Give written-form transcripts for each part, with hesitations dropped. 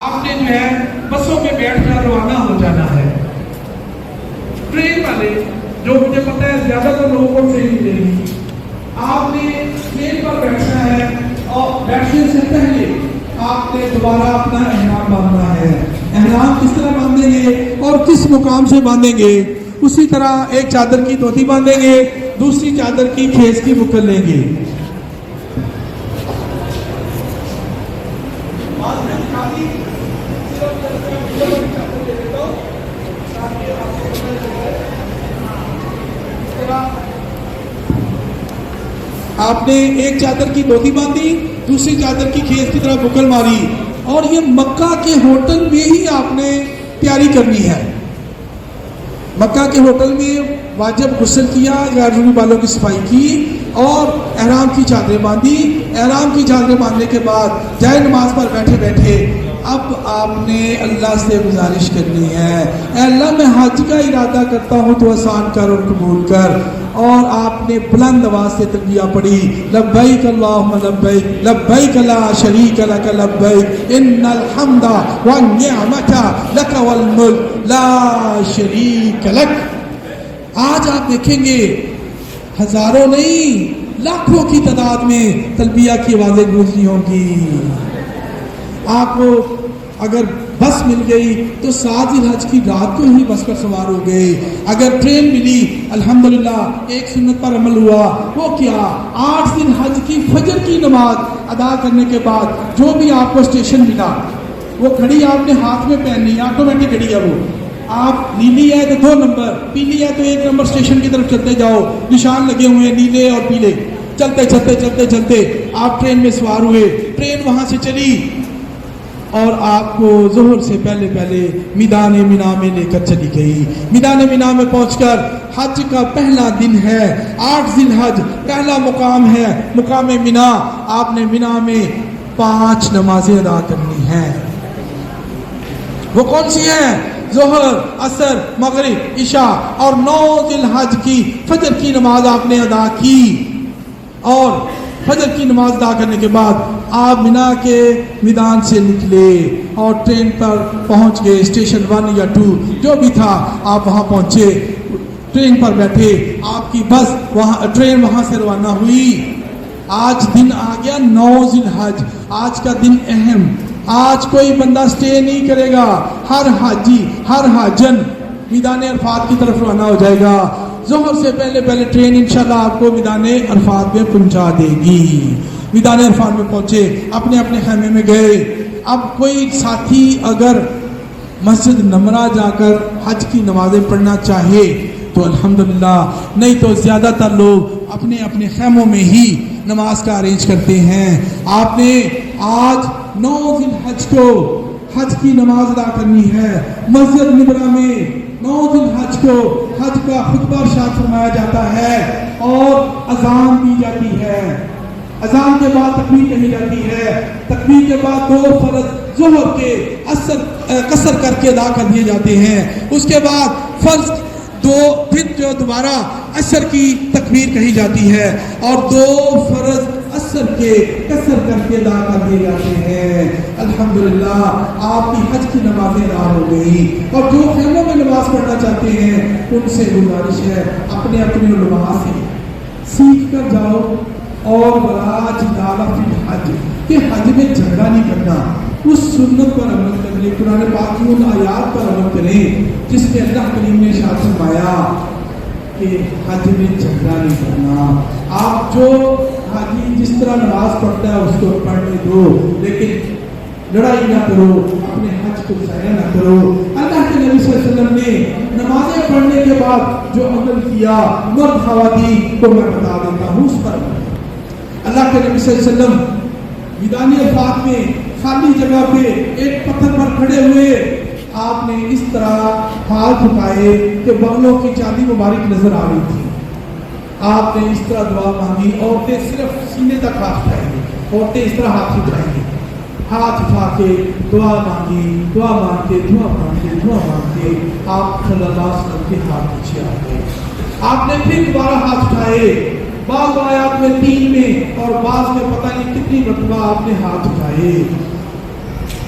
آپ نے جو ہے بسوں میں بیٹھ کر روانہ ہو جانا ہے. ٹرین والے جو مجھے پتا ہے زیادہ تر لوگوں کو ٹرین ملے گی. آپ نے ٹرین پر بیٹھنا ہے اور بیٹھنے سے پہلے آپ نے دوبارہ اپنا احرام باندھنا ہے. احرام کس طرح باندھیں گے اور کس مقام سے باندھیں گے؟ اسی طرح ایک چادر کی دھوتی باندھیں گے، دوسری چادر کی کھیس کی بکل لیں گے. آپ نے ایک چادر کی دھوتی باندھی، دوسری چادر کی کھیس کی طرح بکل ماری، اور یہ مکہ کے ہوٹل میں ہی آپ نے تیاری کرنی ہے. مکہ کے ہوٹل میں واجب غسل کیا یا روی بالوں کی صفائی کی اور احرام کی چادریں باندھی. احرام کی چادریں باندھنے کے بعد جائے نماز پر بیٹھے بیٹھے اب آپ نے اللہ سے گزارش کرنی ہے، اے اللہ میں حج کا ارادہ کرتا ہوں تو آسان کر اور قبول کر. اور آپ نے بلند آواز سے تلبیہ پڑھی، لبیک اللہم لبیک لبیک لا شریک لک لبیک ان الحمد والنعمت لک والملک لا شریک لک. آج آپ دیکھیں گے ہزاروں نہیں لاکھوں کی تعداد میں تلبیہ کی آوازیں گونجتی ہوں گی. آپ کو اگر بس مل گئی تو 7 ذی الحج کی رات کو ہی بس پر سوار ہو گئے. اگر ٹرین ملی الحمدللہ ایک سنت پر عمل ہوا، وہ کیا 8 ذی الحج کی فجر کی نماز ادا کرنے کے بعد جو بھی آپ کو اسٹیشن ملا، وہ گھڑی آپ نے ہاتھ میں پہننی، آٹومیٹک گھڑی ہے، وہ آپ نیلی ہے تو 2 نمبر، پیلی ہے تو 1 نمبر اسٹیشن کی طرف چلتے جاؤ. نشان لگے ہوئے ہیں نیلے اور پیلے. چلتے چلتے چلتے چلتے آپ ٹرین میں سوار ہوئے. ٹرین وہاں سے چلی اور آپ کو ظہر سے پہلے پہلے میدان مینا میں لے کر چلی گئی. میدان مینا میں پہنچ کر حج کا پہلا دن ہے، 8 ذی الحج، پہلا مقام ہے مقام مینا. آپ نے مینا میں 5 نمازیں ادا کرنی ہیں. وہ کون سی ہیں؟ ظہر، عصر، مغرب، عشاء اور 9 ذی الحج کی فجر کی نماز آپ نے ادا کی. اور فجر کی نماز ادا کرنے کے بعد آپ مینا کے میدان سے نکلے اور ٹرین پر پہنچ گئے. اسٹیشن 1 یا 2 جو بھی تھا آپ وہاں پہنچے، ٹرین پر بیٹھے، آپ کی بس ٹرین وہاں سے روانہ ہوئی. آج دن آ گیا 9 ذی الحج. آج کا دن اہم. آج کوئی بندہ سٹے نہیں کرے گا. ہر حاجی، ہر حاجن میدان عرفات کی طرف روانہ ہو جائے گا. ظہر سے پہلے پہلے ٹرین انشاءاللہ آپ کو میدان عرفات میں پہنچا دے گی. میدان عرفات میں پہنچے، اپنے اپنے خیمے میں گئے. اب کوئی ساتھی اگر مسجد نمرہ جا کر حج کی نمازیں پڑھنا چاہے تو الحمدللہ، نہیں تو زیادہ تر لوگ اپنے اپنے خیموں میں ہی نماز کا ارینج کرتے ہیں. آپ نے آج 9 ذی الحج کو حج کی نماز ادا کرنی ہے. مسجد نمرہ میں 9 ذی الحج کو حج کا خطبہ ارشاد فرمایا جاتا ہے اور اذان دی جاتی ہے. اذان کے بعد تکبیر کہی جاتی ہے. تکبیر کے بعد 2 فرض ظہر کے قصر کر کے ادا کر دیے جاتے ہیں. اس کے بعد فرض 2 پھر جو دوبارہ عصر کی تکبیر کہی جاتی ہے اور 2 فرض عصر کے قصر کر کے ادا کر دیے جاتے ہیں. الحمدللہ آپ کی حج کی نمازیں ادا ہو گئی. اور جو خیموں میں نماز پڑھنا چاہتے ہیں ان سے گزارش ہے اپنے اپنے علماء سے سیکھ کر جاؤ. اور ولا جدال فی الحج، کہ حج میں جھگڑا نہیں کرنا، اس سنت پر عمل کریں، قرآن پاک کی ان آیات پر عمل کریں جس میں اللہ کریم نے ارشاد فرمایا کہ حج میں جھگڑا نہیں کرنا. آپ جو حاجی جس طرح نماز پڑھتا ہے اس کو پڑھنے دو، لیکن لڑائی نہ کرو، اپنے حج کو ضائع نہ کرو. اللہ کے نبی صلی اللہ علیہ وسلم نے نمازیں پڑھنے کے بعد جو عمل کیا مرد خواتین کو میں بتا دیتا ہوں اس پر. اللہ کے نبی صلی اللہ علیہ وسلم میدان عرفات میں خالی جگہ پہ ایک پتھر پر کھڑے ہوئے آپ نے اس طرح ہاتھ اٹھائے کہ بغلوں کی چاندی مبارک نظر آ رہی تھی. آپ نے اس طرح دعا مانگی. عورتیں صرف سینے تک ہاتھ اٹھائیں گی، عورتیں اس طرح ہاتھ اٹھائیں گی، ہاتھ اٹھا کے دعا مانگی. دعا مانگ کے دعا مانگ کے دعا مانگ کے آپ صلی اللہ علیہ وسلم کے ہاتھ پیچھے آ گئے. آپ نے پھر دوبارہ ہاتھ اٹھائے. بعض آیات میں 3 میں اور بعض میں پتہ نہیں کتنی مرتبہ آپ نے ہاتھ اٹھائے.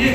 1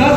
10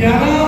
11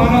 12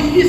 21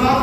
7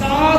7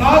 7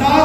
7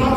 7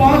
5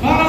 12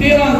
13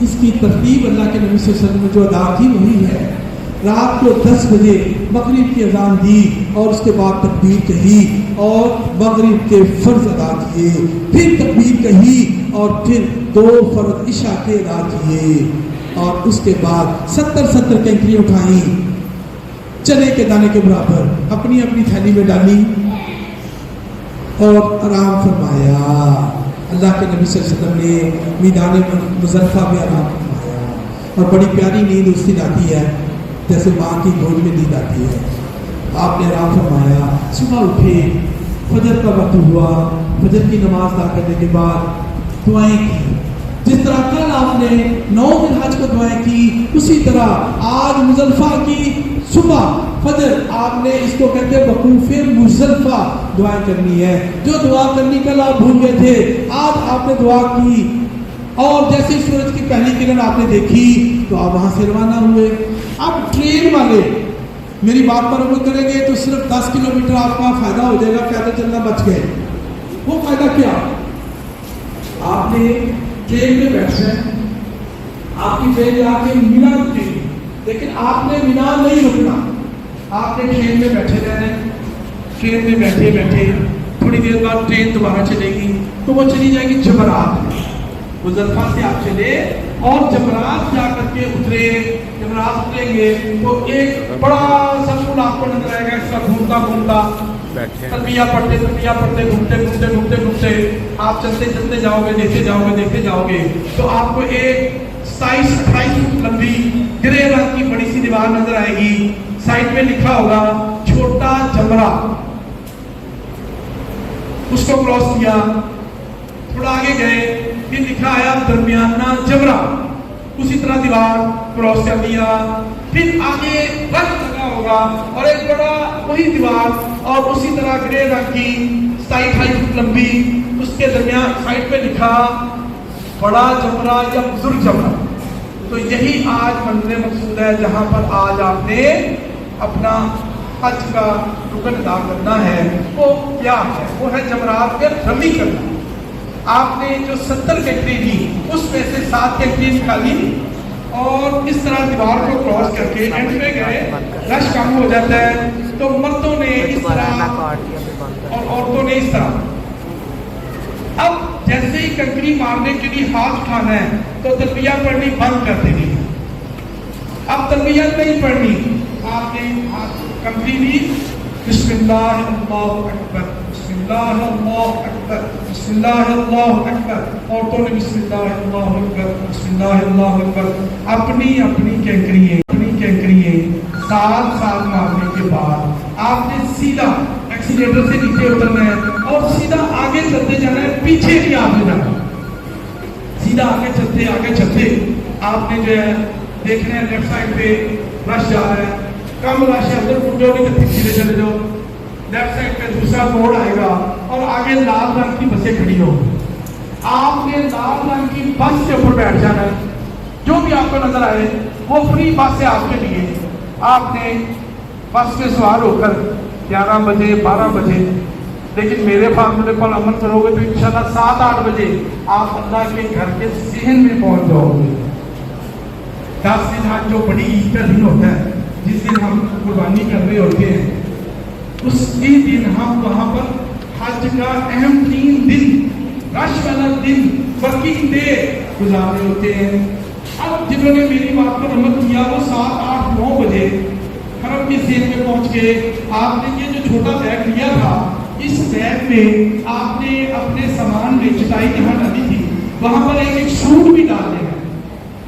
اس کی ترتیب اللہ کے نبی صلی اللہ علیہ وسلم نے جو ادا کی وہی ہے. رات کو 10 بجے مغرب کی اذان دی اور اس کے بعد تکبیر کہی اور مغرب کے فرض ادا کیے، پھر تکبیر کہی اور پھر 2 فرض عشاء کے ادا کیے، اور اس کے بعد 70 کینکری اٹھائیں چنے کے دانے کے برابر، اپنی اپنی تھیلی میں ڈالی اور آرام فرمایا. اللہ کے نبی صلی اللہ علیہ وسلم نے میدان مزدلفہ میں آرام فرمایا، اور بڑی پیاری نیند اس دن آتی ہے جیسے ماں کی گود میں نیند آتی ہے. آپ نے آرام فرمایا، صبح اٹھے، فجر کا وقت ہوا، فجر کی نماز ادا کرنے کے بعد دعائیں کی. جس طرح کل آپ نے 9 ذی الحج کو دعائیں کی، اسی طرح آج مزدلفہ کی صبح فجر آپ نے اس کو کہتے ہیں وقوف مزدلفہ دعائیں کرنی ہے. جو دعا کرنی کل آپ بھول گئے تھے، آج آپ نے دعا کی، اور جیسے سورج کی پہلی کرن آپ نے دیکھی تو آپ وہاں سے روانہ ہوئے. اب ٹرین والے میری بات پر عمل کریں گے تو صرف 10 کلومیٹر آپ کا فائدہ ہو جائے گا، پیدل چلنا بچ گئے. وہ فائدہ کیا؟ آپ نے ٹرین میں بیٹھنا ہے، آپ کی ٹرین جا کے مینا رکے گی، لیکن آپ نے مینا نہیں رکنا، آپ نے ٹرین میں بیٹھے رہنا ہے. ٹرین میں بیٹھے بیٹھے تھوڑی دیر بعد ٹرین دوبارہ چلے گی تو وہ چلی جائے گی جمرات. مزدلفہ سے آپ چلے اور جمرات جا کر کے اترے. جمرات اتریں گے تو ایک بڑا سا پل آپ کو نظر آئے گا، اس کا گھومتا تلبیہ پڑھتے گھومتے آپ چلتے جاؤ گے تو آپ کو ایک 27-28 فٹ لمبی گرے رنگ کی بڑی سی دیوار نظر آئے گی. سائڈ میں لکھا ہوگا چھوٹا جمرہ. اس کو کراس کیا، تھوڑا آگے گئے، پھر لکھا آیا درمیانہ جمرہ. اسی طرح دیوار کراس کر دیا، پھر آگے رنگ لگا ہوگا اور ایک بڑا وہی دیوار اور اسی طرح گرے رنگ کی 27-28 فٹ لمبی، اس کے درمیان سائڈ پہ لکھا بڑا جمرہ یا بزرگ جمرہ. تو یہی آج منزل مقصود ہے جہاں پر آج آپ نے اپنا حج کا رکن ادا کرنا ہے. وہ کیا ہے؟ وہ ہے جمرات میں رمی کرنا. آپ نے جو 70 کینکری دی اس میں سے 7 کینکری نکالی اور اس طرح دیوار کو کراس کر کے اینڈ پہ گئے. رش کم ہو جاتا ہے تو مردوں نے اس طرح اور عورتوں نے اس طرح. اب جیسے ہی کنکری مارنے کے لیے ہاتھ اٹھانا ہے تو تلبیہ پڑھنی بند کر دینی. اب تلبیہ نہیں پڑھنی، آپ نے کنکری دی، بسم اللہ اللہ اکبر، بسم اللہ اللہ اکبر، بسم اللہ اللہ اکبر. عورتوں نے بسم اللہ اللہ اکبر، بسم اللہ اللہ اکبر. اپنی کینکرییں ساتھ مارنے کے بعد آپ نے سیدھا ایکسیلیٹر سے نیچے اترنا ہے اور سیدھا آگے چلتے جانا ہے، پیچھے نہیں آگے جانا. سیدھا آگے چلتے آپ نے جو ہے دیکھنا ہے لیفٹ سائڈ پہ رش جا رہا ہے، کم رش ہے، ادھر مڑ جاؤ نہیں تو سیدھے چلے جاؤ. لیفٹ سائڈ پہ دوسرا موڑ آئے گا اور آگے لال رنگ کی بسیں کھڑی ہوں. آپ نے لال رنگ کی بس کے اوپر بیٹھ جانا ہے. جو بھی آپ کو نظر آئے وہ فری بس ہے آپ کے لیے. آپ نے بس میں سوار ہو کر 11 بجے 12 بجے، لیکن میرے فارمولے پر عمل کرو گے تو انشاءاللہ 7-8 بجے آپ اللہ کے گھر کے صحن میں پہنچ جاؤ گے. 10 دن آج جو بڑی عید کا دن ہوتا ہے، جس دن ہم قربانی کر رہے ہوتے ہیں، اس ہی دن ہم وہاں پر حج کا اہم 3 دن، رش والا دن، ورکنگ ڈے گزار رہے ہوتے ہیں. اب جنہوں نے میری بات پر عمل کیا وہ 7-8-9 بجے حرم کے صحن میں پہنچ کے آپ نے یہ جو چھوٹا بیگ لیا تھا، اس بیگ میں آپ نے اپنے سامان میں چٹائی جہاں ڈالی تھی وہاں پر ایک سوٹ بھی ڈال دیا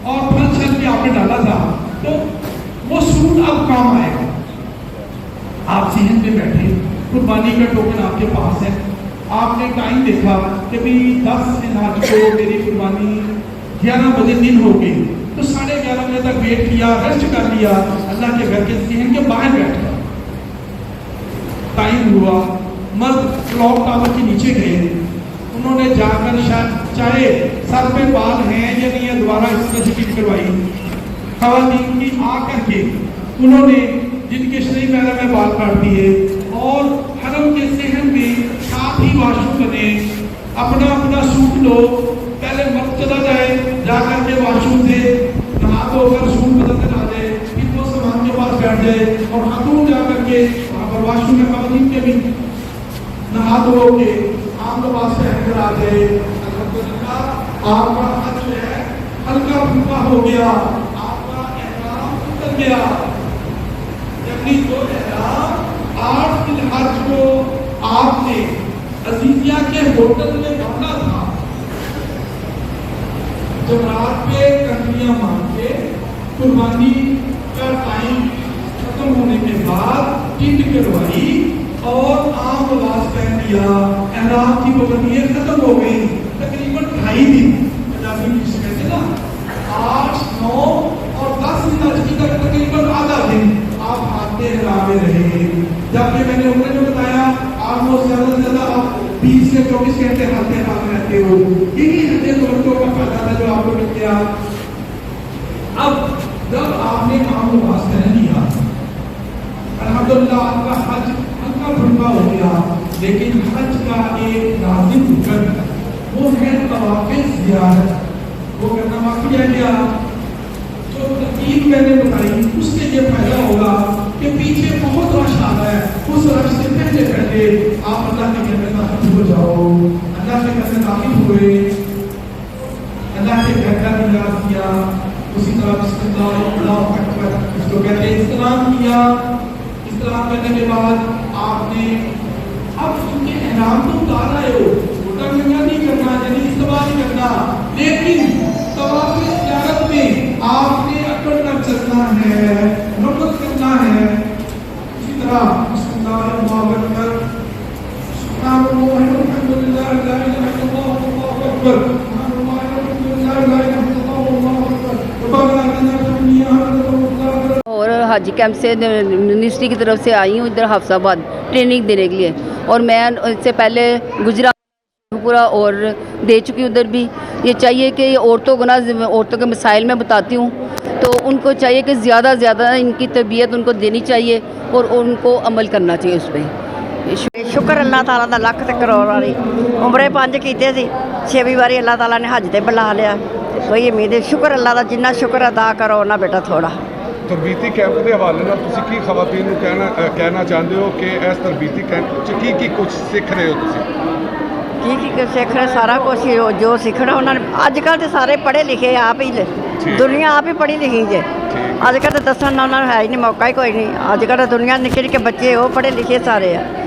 اور پھل چھل بھی آپ نے ڈالا تھا، تو وہ سوٹ اب کام آئے گا. آپ صحن میں بیٹھے، قربانی کا ٹوکن آپ کے پاس ہے. آپ نے ٹائم دیکھا کہ بھی 10 دن آج کو میری قربانی 11 بجے دن ہو گئی، تو 11:30 بجے تک ویٹ کیا، ریسٹ کر لیا، اللہ کے گھر کے صحن کے باہر بیٹھ گیا. ٹائم ہوا، مرد کلاک ٹاور کے نیچے گئے، انہوں نے جا کر چاہے سر پہ بال ہیں یا نہیں ہے دوبارہ اس میں چیک کروائی. خواتین کی آ کر کے انہوں نے جن کے شریف میرا میں بال کاٹ دیے اور حرم کے صحن میں ساتھ ہی واش روم بنے. اپنا سوٹ لو، پہلے مرد چلا جائے، جا کر کے واش روم سے نہا دھو کر سوٹ بدل کر آ جائے، پھر وہ سامان کے پاس بیٹھ جائے اور خاتون جا کر کے وہاں پر واش روم میں خواتین کے بھی نہا دھو کے عام لباس پہن کر آ جائے، الحمدللہ آپ کا حج جو ہے ہلکا پھلکا ہو گیا، آپ کا احرام اتر گیا۔ یعنی جو احرام 8 ذی الحج کو آپ نے عزیزیہ کے ہوٹل میں باندھا تھا، جب رات پہ کنکریاں مار کے قربانی کا ٹائم ختم ہونے کے بعد ٹنڈ کروائی اور عام لباس پہن لیا، احرام کی پابندیاں ختم ہو گئی، تقریباً 2.5 دن پنجابی میں جسے کہتے ہیں نا 8، 9 اور 10 ذی الحج کی تک تقریباً آدھا دن آپ ہاتھ احرام میں رہے۔ جب کہ میں نے عمرے میں بتایا آلموسٹ زیادہ سے زیادہ آپ 20 سے 24 گھنٹے ہاتھ احرام میں رہتے ہو، یہی حج تمتع کا فائدہ تھا جو آپ کو مل گیا۔ اب جب آپ نے عام لباس پہن لیا، الحمدللہ آپ کا حج ہلکا پھلکا ہو گیا، لیکن حج کا ایک لازم رکن وہ ہے طواف زیارت، وہ کرنا باقی رہ گیا۔ جو ترتیب میں نے بتائی اس سے یہ فائدہ ہوگا کہ پیچھے بہت رش آ رہا ہے، اس رش سے پہلے پہلے آپ اللہ کے گھر میں داخل ہو جاؤ، اللہ کے گھر میں داخل ہوئے، اللہ کے گھر کا دیدار کیا، اسی طرح بسم اللہ اکبر اس کو کہتے ہیں استلام کیا۔ استلام کرنے کے بعد آپ نے اب ان کے احرام تو اتار آئے ہو، چھوٹا گنگا نہیں کرنا، یعنی استعمال نہیں کرنا، لیکن طواف زیارت میں آپ نے اکڑ کر چلنا ہے، نقط کرنا ہے۔ اسی طرح بسم اللہ اللہ اکبر سبحان اللہ الحمدللہ لا الہ الا اللہ اللہ اکبر سبحان اللہ الحمدللہ لا الہ الا اللہ اللہ اکبر ربنا اتنا فی الدنیا حسنۃ۔ اور حاجی کیمپ سے منسٹری کی طرف سے آئی ہوں ادھر حفظ آباد ٹریننگ دینے کے لیے، اور میں اس سے پہلے گجرات پورا اور دے چکی ادھر بھی۔ یہ چاہیے کہ عورتوں کو عورتوں کے مسائل میں بتاتی ہوں، تو ان کو چاہیے کہ زیادہ زیادہ ان کی تربیت ان کو دینی چاہیے اور ان کو عمل کرنا چاہیے اس پہ۔ شکر اللہ تعالیٰ دا ਲੱਖ ਤੇ ਕਰੋੜ ਵਾਲੀ ਉਮਰੇ 5 ਕੀਤੇ ਸੀ، 6ਵੀਂ ਵਾਰੀ ਅੱਲਾਹ ਤਾਲਾ ਨੇ ਹੱਜ ਤੇ ਬੁਲਾ ਲਿਆ। ਕੋਈ ਉਮੀਦ ਹੈ ਸ਼ੁਕਰ ਅੱਲਾਹ ਦਾ, ਜਿੰਨਾ ਸ਼ੁਕਰ ਅਦਾ ਕਰੋ ਉਹਨਾਂ ਬੇਟਾ ਥੋੜਾ। ਤਰਬੀਤੀ ਕੈਂਪ ਦੇ ਹਵਾਲੇ ਨਾਲ ਤੁਸੀਂ ਕੀ ਖਵਾਤੀਨ ਨੂੰ ਕਹਿਣਾ ਚਾਹੁੰਦੇ ਹੋ ਕਿ ਇਸ ਤਰਬੀਤੀ ਕੈਂਪ 'ਚ ਕੀ ਕੁਝ ਸਿੱਖ ਰਹੇ ਹੋ ਤੁਸੀਂ? ਕੀ ਸਿੱਖ ਰਹੇ ਸਾਰਾ ਕੁਛ ਹੀ ਜੋ ਸਿੱਖਣਾ ਉਹਨਾਂ ਨੇ। ਅੱਜ ਕੱਲ੍ਹ ਤੇ ਸਾਰੇ ਪੜ੍ਹੇ ਲਿਖੇ ਆਪ ਹੀ ਦੁਨੀਆ ਆਪ ਹੀ ਪੜ੍ਹੀ ਲਿਖੀ ਜੇ। ਅੱਜ ਕੱਲ੍ਹ ਤਾਂ ਦੱਸਣ ਨਾਲ ਉਹਨਾਂ ਨੂੰ ਹੈ ਹੀ ਨਹੀਂ, ਮੌਕਾ ਹੀ ਕੋਈ ਨਹੀਂ। ਅੱਜ ਕੱਲ੍ਹ ਦੁਨੀਆ ਨਿੱਕੇ ਨਿੱਕੇ ਬੱਚੇ ਉਹ ਪੜ੍ਹੇ ਲਿਖੇ ਸਾਰੇ ਆ।